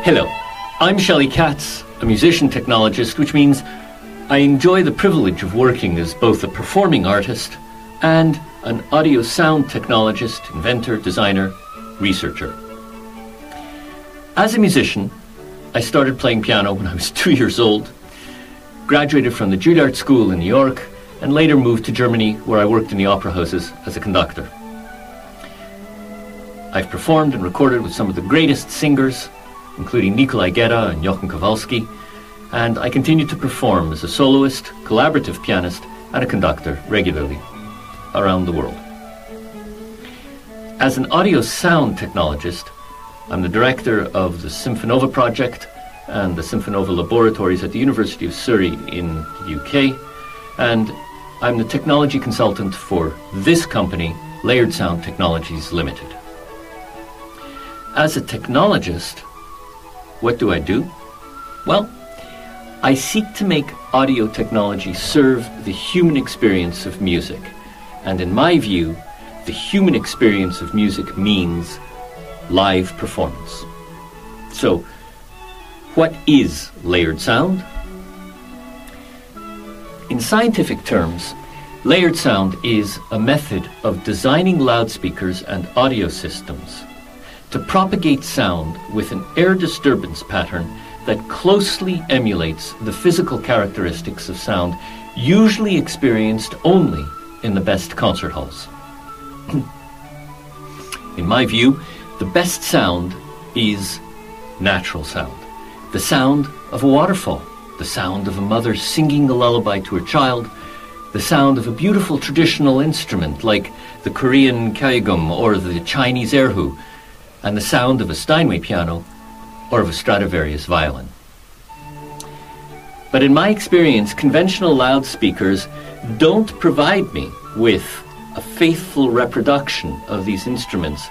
Hello, I'm Shelley Katz, a musician technologist, which means I enjoy the privilege of working as both a performing artist and an audio sound technologist, inventor, designer, researcher. As a musician, I started playing piano when I was 2 years old, graduated from the Juilliard School in New York, and later moved to Germany, where I worked in the opera houses as a conductor. I've performed and recorded with some of the greatest singers, including Nikolai Gedda and Johann Kowalski, and I continue to perform as a soloist, collaborative pianist, and a conductor regularly around the world. As an audio sound technologist, I'm the director of the Symphonova project and the Symphonova laboratories at the University of Surrey in the UK, and I'm the technology consultant for this company, Layered Sound Technologies Limited. As a technologist, what do I do? Well, I seek to make audio technology serve the human experience of music. And in my view, the human experience of music means live performance. So, what is layered sound? In scientific terms, layered sound is a method of designing loudspeakers and audio systems to propagate sound with an air disturbance pattern that closely emulates the physical characteristics of sound usually experienced only in the best concert halls. In my view, the best sound is natural sound. The sound of a waterfall, the sound of a mother singing a lullaby to her child, the sound of a beautiful traditional instrument like the Korean kyaegum or the Chinese erhu, and the sound of a Steinway piano or of a Stradivarius violin. But in my experience, conventional loudspeakers don't provide me with a faithful reproduction of these instruments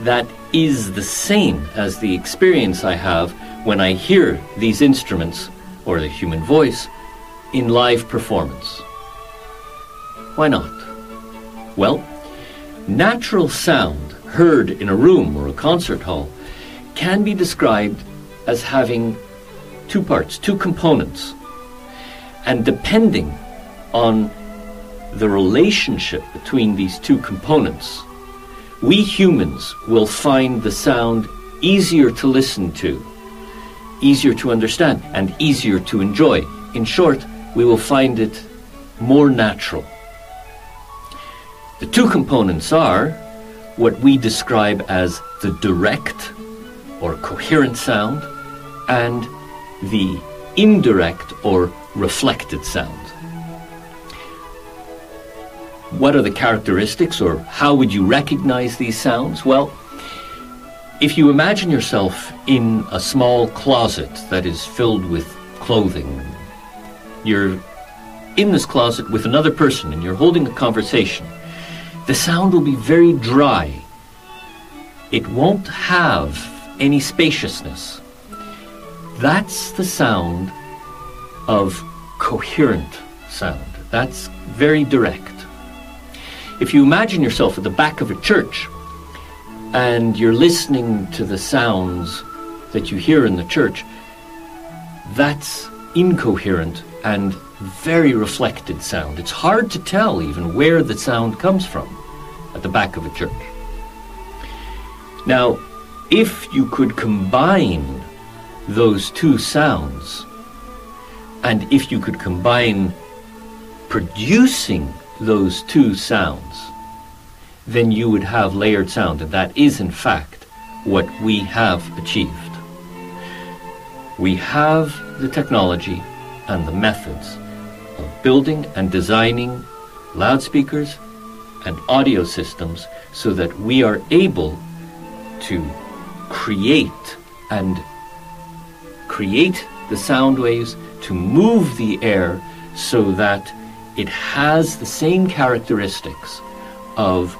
that is the same as the experience I have when I hear these instruments, or the human voice, in live performance. Why not? Well, natural sound heard in a room or a concert hall can be described as having two parts, two components. And depending on the relationship between these two components, we humans will find the sound easier to listen to, easier to understand, and easier to enjoy. In short, we will find it more natural. The two components are what we describe as the direct or coherent sound and the indirect or reflected sound. What are the characteristics, or how would you recognize these sounds? Well, if you imagine yourself in a small closet that is filled with clothing, you're in this closet with another person and you're holding a conversation, the sound will be very dry. It won't have any spaciousness. That's the sound of coherent sound. That's very direct. If you imagine yourself at the back of a church and you're listening to the sounds that you hear in the church, that's incoherent and very reflected sound. It's hard to tell even where the sound comes from at the back of a church. Now, if you could combine those two sounds, and if you could combine producing those two sounds, then you would have layered sound, and that is in fact what we have achieved. We have the technology and the methods of building and designing loudspeakers and audio systems so that we are able to create the sound waves, to move the air so that it has the same characteristics of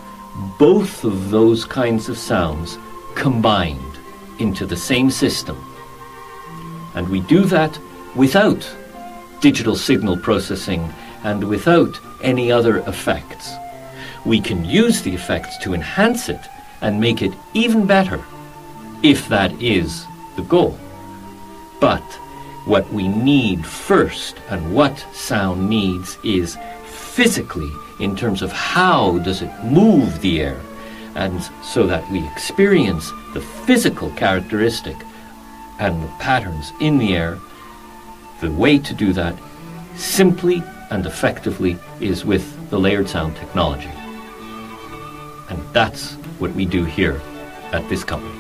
both of those kinds of sounds combined into the same system. And we do that without digital signal processing and without any other effects. We can use the effects to enhance it and make it even better, if that is the goal. But what we need first, and what sound needs, is physically, in terms of how does it move the air, and so that we experience the physical characteristic and the patterns in the air. The way to do that simply and effectively is with the layered sound technology. And that's what we do here at this company.